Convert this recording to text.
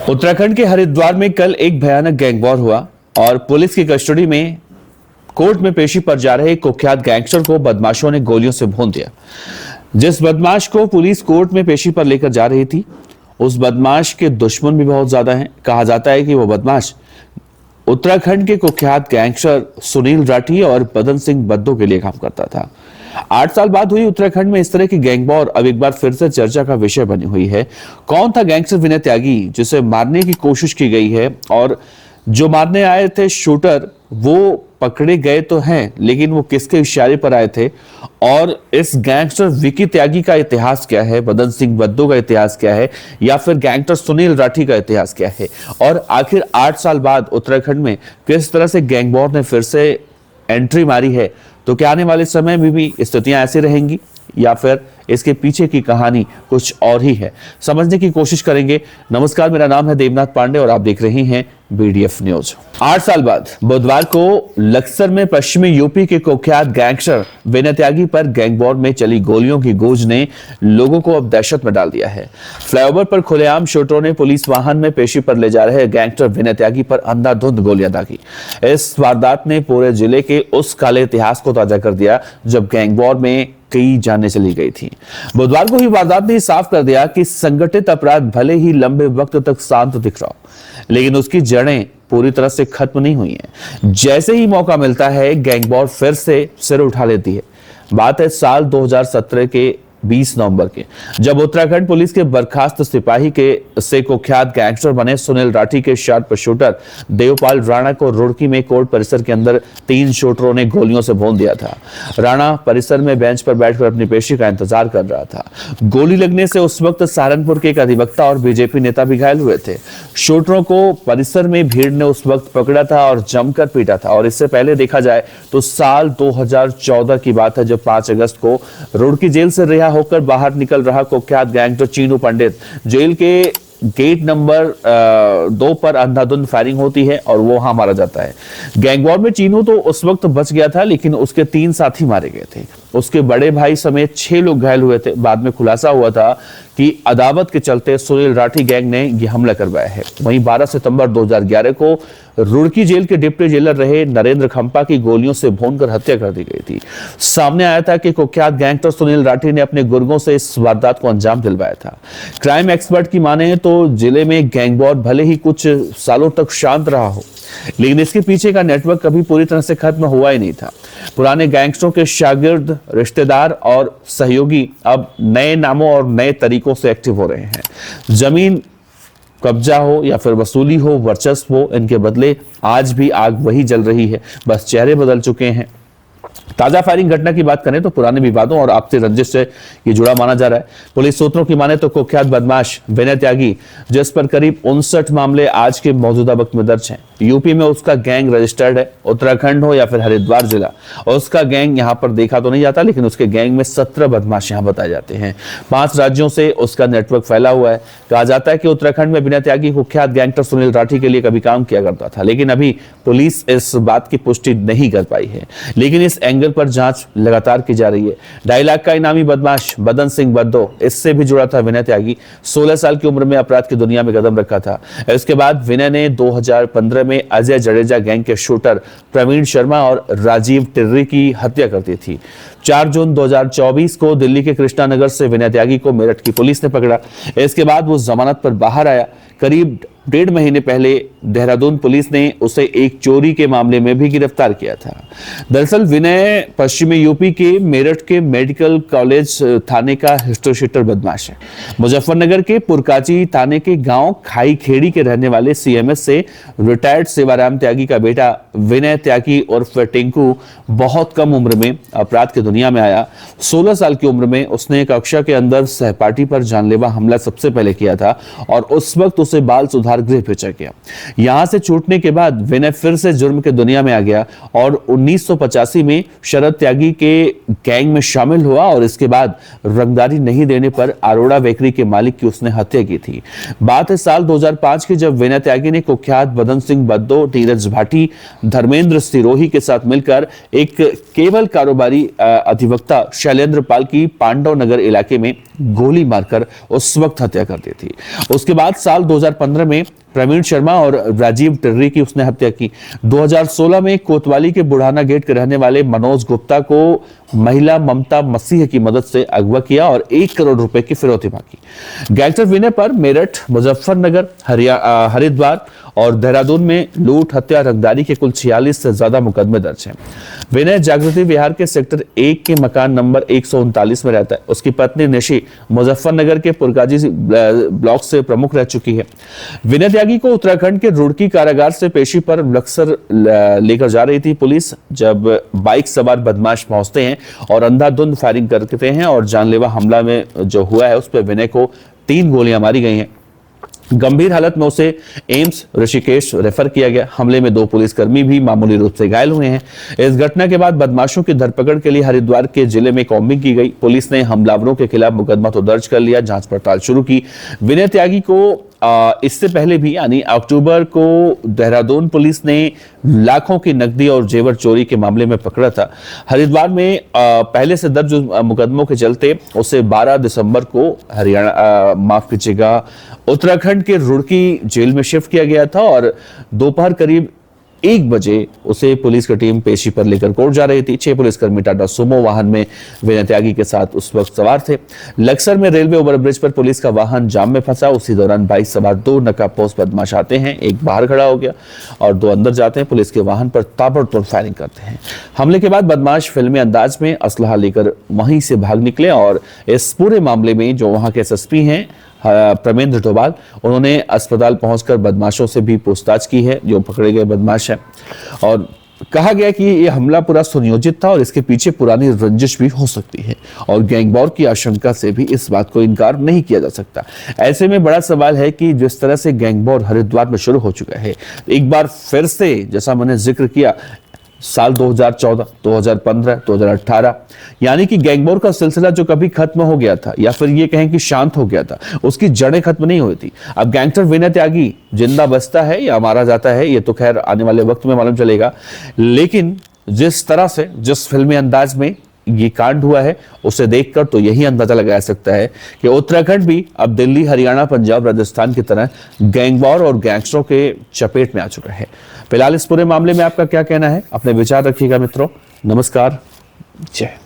उत्तराखंड के हरिद्वार में कल एक भयानक गैंग वॉर हुआ और पुलिस की कस्टडी में कोर्ट में पेशी पर जा रहे कुख्यात गैंगस्टर को बदमाशों ने गोलियों से भून दिया। जिस बदमाश को पुलिस कोर्ट में पेशी पर लेकर जा रही थी, उस बदमाश के दुश्मन भी बहुत ज्यादा हैं। कहा जाता है कि वो बदमाश उत्तराखंड के कुख्यात गैंगस्टर सुनील राठी और बदन सिंह बद्दो के लिए काम करता था। 8 साल बाद हुई उत्तराखंड में इस तरह की गैंग वॉर अब एक बार फिर से चर्चा का विषय बनी हुई है। कौन था गैंगस्टर विनय त्यागी जिसे मारने की कोशिश की गई है, और जो मारने आए थे शूटर वो पकड़े गए तो हैं, लेकिन वो किसके इशारे पर आए थे, और इस गैंगस्टर विकी त्यागी का इतिहास क्या है, बदन सिंह बद्दो का इतिहास क्या है, या फिर गैंगस्टर सुनील राठी का इतिहास क्या है, और आखिर 8 साल बाद उत्तराखंड में किस तरह से गैंग वॉर ने फिर से एंट्री मारी है। तो क्या आने वाले समय में भी स्थितियां ऐसी रहेंगी या फिर इसके पीछे की कहानी कुछ और ही है, समझने की कोशिश करेंगे। नमस्कार, मेरा नाम है देवनाथ पांडे और आप देख रहे हैं BDF न्यूज। 8 साल बाद बुधवार को लक्सर में पश्चिमी यूपी के कुख्यात गैंगस्टर विनय त्यागी पर गैंग वॉर में चली गोलियों की गूंज ने लोगों को अब दहशत में डाल दिया है। फ्लाईओवर पर खुलेआम शूटरों ने पुलिस वाहन में पेशी पर ले जा रहे गैंगस्टर विनय त्यागी पर अंधाधुंध गोलियां दागी। इस वारदात ने पूरे जिले के उस काले इतिहास को ताजा कर दिया जब गैंग वॉर में कई जानें चली गई थी। बुधवार को ही वारदात ने साफ कर दिया कि संगठित अपराध भले ही लंबे वक्त तक शांत दिख रहा हो, लेकिन उसकी जड़ें पूरी तरह से खत्म नहीं हुई हैं। जैसे ही मौका मिलता है, गैंग वॉर फिर से सिर उठा लेती है। बात है साल 2017 के 20 नवंबर के, जब उत्तराखंड पुलिस के बर्खास्त सिपाही के से कुख्यात गैंगस्टर बने सुनील राठी के शार्प शूटर देवपाल राणा को रुड़की में कोर्ट परिसर के अंदर 3 शूटरों ने गोलियों से भून दिया था। राणा परिसर में बेंच पर बैठकर अपनी पेशी का इंतजार कर रहा था। गोली लगने से उस वक्त सहारनपुर के एक अधिवक्ता और बीजेपी नेता भी घायल हुए थे। शूटरों को परिसर में भीड़ ने उस वक्त पकड़ा था और जमकर पीटा था। और इससे पहले देखा जाए तो साल 2014 की बात है, जब 5 अगस्त को रुड़की जेल से रिहा होकर बाहर निकल रहा कुख्यात गैंगस्टर चीनू पंडित जेल के गेट नंबर 2 पर अंधाधुंध फायरिंग होती है और वो वहां मारा जाता है। गैंग वॉर में चीनू तो उस वक्त बच गया था, लेकिन उसके 3 साथी मारे गए थे। उसके बड़े भाई समेत 6 लोग घायल हुए थे। बाद में खुलासा हुआ था कि अदावत के चलते सुनील राठी गैंग ने यह हमला करवाया है। वहीं 12 सितंबर 2011 को रुड़की जेल के डिप्टी जेलर रहे नरेंद्र खंपा की गोलियों से भूनकर हत्या कर दी गई थी। सामने आया था कि कुख्यात गैंगस्टर सुनील राठी ने अपने गुर्गों से इस वारदात को अंजाम दिलवाया था। क्राइम एक्सपर्ट की माने तो जिले में गैंग वॉर भले ही कुछ सालों तक शांत रहा हो, लेकिन इसके पीछे का नेटवर्क कभी पूरी तरह से खत्म हुआ ही नहीं था। पुराने गैंगस्टरों के शागिर्द, रिश्तेदार और सहयोगी अब नए नामों और नए तरीकों से एक्टिव हो रहे हैं। जमीन कब्जा हो या फिर वसूली हो, वर्चस्व हो, इनके बदले आज भी आग वही जल रही है, बस चेहरे बदल चुके हैं। ताजा फायरिंग घटना की बात करें तो पुराने विवादों और आपसी रंजिश से ये जुड़ा माना जा रहा है। पुलिस सूत्रों की माने तो कुख्यात बदमाश विनय त्यागी, जिस पर करीब 59 मामले आज के मौजूदा वक्त में दर्ज हैं। यूपी में उसका गैंग रजिस्टर्ड है। उत्तराखंड हो या फिर हरिद्वार जिला, उसका गैंग यहाँ पर देखा तो नहीं जाता, लेकिन उसके गैंग में 17 बदमाश यहाँ बताए जाते हैं। 5 राज्यों से उसका नेटवर्क फैला हुआ है। कहा जाता है कि उत्तराखंड में विनय त्यागी कुख्यात गैंगस्टर सुनील राठी के लिए कभी काम किया करता था, लेकिन अभी पुलिस इस बात की पुष्टि नहीं कर पाई है। लेकिन इस एंगल पर जांच लगातार की जा रही है। 2.5 लाख का इनामी बदमाश बदन सिंह बद्दो, इससे भी जुड़ा था विनय त्यागी। 16 साल की उम्र में अपराध की दुनिया में कदम रखा था। इसके बाद विनय ने 2015 में अजय जडेजा गैंग के शूटर प्रवीण शर्मा और राजीव टिर्री की हत्या कर दी थी। 4 जून 2024 को दिल्ली के कृष्णानगर से विनय त्यागी को मेरठ की पुलिस ने पकड़ा। इसके बाद वो जमानत पर बाहर आया। करीब 1.5 महीने पहले देहरादून पुलिस ने उसे एक चोरी के मामले में भी गिरफ्तार किया था। दरअसल विनय पश्चिमी यूपी के मेरठ के मेडिकल कॉलेज थाने का हिस्ट्री शीटर बदमाश है। मुजफ्फरनगर के पुरकाची थाने के गांव खाई खेड़ी के रहने वाले CMS से रिटायर्ड सेवाराम त्यागी का बेटा विनय त्यागी उर्फ टिंकू बहुत कम उम्र में अपराध की दुनिया में आया। 16 साल की उम्र में उसने कक्षा के अंदर सहपाठी पर जानलेवा हमला सबसे पहले किया था और उस वक्त उसे बाल सुधार गृह भेजा गया। यहां से छूटने के बाद विनय फिर से जुर्म के दुनिया में आ गया और 1985 में शरद त्यागी के गैंग में शामिल हुआ और इसके बाद रंगदारी नहीं देने पर अरोड़ा बेकरी के मालिक की उसने हत्या की थी। बात है साल 2005 की, जब विनय त्यागी ने कुख्यात बदन सिंह बद्दो, नीरज भाटी, धर्मेंद्र सिरोही के साथ मिलकर एक केवल कारोबारी अधिवक्ता शैलेंद्र पाल की पांडव नगर इलाके में गोली मारकर उस वक्त हत्या कर दी थी। उसके बाद साल 2015 में प्रवीण शर्मा और राजीव टिर्री की उसने हत्या की। 2016 में कोतवाली के बुढ़ाना गेट के रहने वाले मनोज गुप्ता को महिला ममता मसीह की मदद से अगवा किया और 1 करोड़ रुपए की फिरौती मांगी। गैंगस्टर विनय पर मेरठ, मुजफ्फरनगर, हरिद्वार और देहरादून में लूट, हत्या, रंगदारी के कुल 46 से ज्यादा मुकदमे दर्ज हैं। विनय जागृति विहार के सेक्टर 1 के मकान नंबर 139 में रहता है। उसकी पत्नी निशी मुजफ्फरनगर के पुरकाजी ब्लॉक से प्रमुख रह चुकी है। विनय त्यागी को उत्तराखंड के रुड़की कारागार से पेशी पर बक्सर लेकर जा रही थी पुलिस, जब बाइक सवार बदमाश पहुंचते हैं और अंधाधुंध फायरिंग करते हैं और जानलेवा हमला में जो हुआ है उस पर विनय को 3 गोलियां मारी गई हैं। गंभीर हालत में उसे एम्स ऋषिकेश रेफर किया गया। हमले में 2 पुलिसकर्मी भी मामूली रूप से घायल हुए हैं। इस घटना के बाद बदमाशों की धरपकड़ के लिए हरिद्वार के जिले में कॉम्बिंग की गई। पुलिस ने हमलावरों के खिलाफ मुकदमा तो दर्ज कर लिया, जांच पड़ताल शुरू की। विनय त्यागी को इससे पहले भी यानी अक्टूबर को देहरादून पुलिस ने लाखों की नकदी और जेवर चोरी के मामले में पकड़ा था। हरिद्वार में पहले से दर्ज मुकदमों के चलते उसे 12 दिसंबर को उत्तराखंड के रुड़की जेल में शिफ्ट किया गया था और दोपहर करीब 1 बजे उसे पुलिस की टीम पेशी पर लेकर कोर्ट जा रही थी। 6 पुलिसकर्मी टाटा सुमो वाहन में विनय त्यागी के साथ उस वक्त सवार थे। लक्सर में रेलवे ओवरब्रिज पर पुलिस का वाहन जाम में फंसा। उसी दौरान बाइक सवार 2 नकाबपोश बदमाश आते हैं। एक बाहर खड़ा हो गया और 2 अंदर जाते हैं। पुलिस के वाहन पर ताबड़तोड़ फायरिंग करते हैं। हमले के बाद बदमाश फिल्मी अंदाज में असलहा लेकर वहीं से भाग निकले और इस पूरे मामले में जो वहां के एसएसपी हैं प्रमेंद्र डोभाल, उन्होंने अस्पताल पहुंचकर बदमाशों से भी पूछताछ की है, जो पकड़े गए बदमाश हैं। और कहा गया कि यह हमला पूरा सुनियोजित था और इसके पीछे पुरानी रंजिश भी हो सकती है और गैंगवॉर की आशंका से भी इस बात को इनकार नहीं किया जा सकता। ऐसे में बड़ा सवाल है कि जिस तरह से गैंगवॉर हरिद्वार में शुरू हो चुका है, एक बार फिर से जैसा मैंने जिक्र किया साल 2014, 2015, 2018 यानी कि गैंगवॉर का सिलसिला जो कभी खत्म हो गया था या फिर ये कहें कि शांत हो गया था, उसकी जड़ें खत्म नहीं हुई थी। अब गैंगस्टर विनय त्यागी जिंदा बचता है या मारा जाता है ये तो खैर आने वाले वक्त में मालूम चलेगा, लेकिन जिस तरह से जिस फिल्मी अंदाज में ये कांड हुआ है उसे देखकर तो यही अंदाजा लगाया सकता है कि उत्तराखंड भी अब दिल्ली, हरियाणा, पंजाब, राजस्थान की तरह गैंगवॉर और गैंगस्टरों के चपेट में आ चुका है। फिलहाल इस पूरे मामले में आपका क्या कहना है? अपने विचार रखिएगा मित्रों। नमस्कार, जय।